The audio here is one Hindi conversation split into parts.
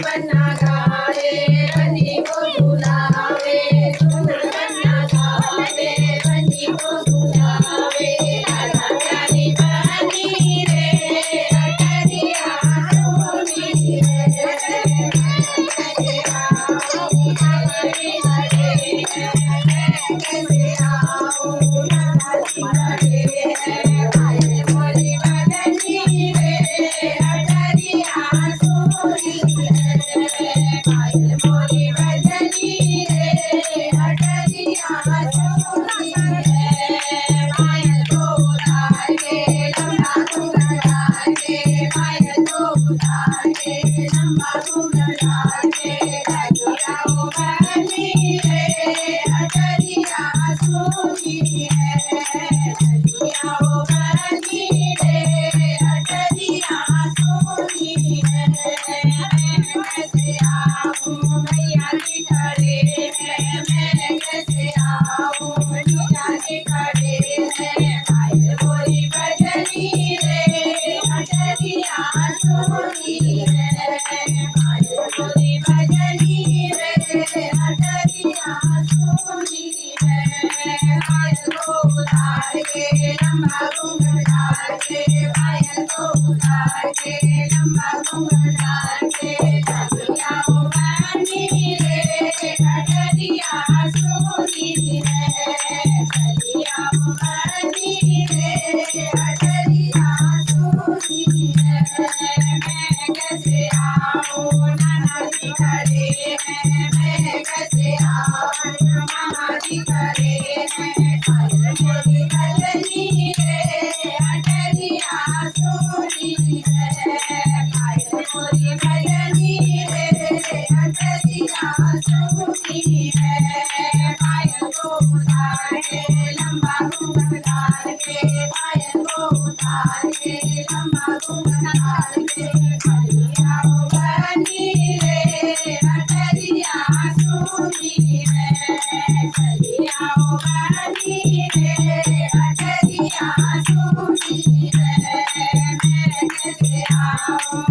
बन्ना गावे बन्नी को झुलावे सुंदर बन्ना गावे बन्नी को झुलावे राधा प्यारी बनी रे अटरिया सोनी रे कैसे आऊं हरे हरे कैसे आऊं राधा हरे आए मोरी बदनी रे अटरिया सोनी रे आए मोरी बदनी रे अटरिया सोनी रे पायल को उतार के लंबा घूंघट डाल के पायल को उतार के लंबा घूंघट डाल के जाओ बनी रे अटरिया सोनी रे जाओ बनी रे अटरिया सोनी रे कैसे आऊं मैया की खड़े हैं मैं कैसे आऊं मैया की खड़े हैं पायल मोरी बजनी रे अटरिया सोनी रे पायल मोरी बजनी रे अटरिया सोनी रे पायल को उतार के लंबा घूंघट डाल के पायल को उतार के लंबा घूंघट डाल के जाओ बनी रे अटरिया सोनी रे जाओ बनी रे अटरिया सोनी रे मैं कैसे आऊं नाना जी खड़े हैं मैं कैसे आऊं मामा जी खड़े हैं पायल मोरी बजनी रे अटरिया सोनी रे पायल मोरी बजनी रे अटरिया सोनी रे पायल को उतार के लंबा घूंघट डाल के पायल को उतार के लंबा घूंघट डाल के जाओ बनी रे अटरिया सोनी रे जाओ बनी रे अटरिया सोनी रे मैं कैसे आऊं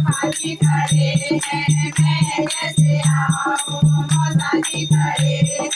हाजी खड़े हैं मैं कैसे आऊं मौसा जी खड़े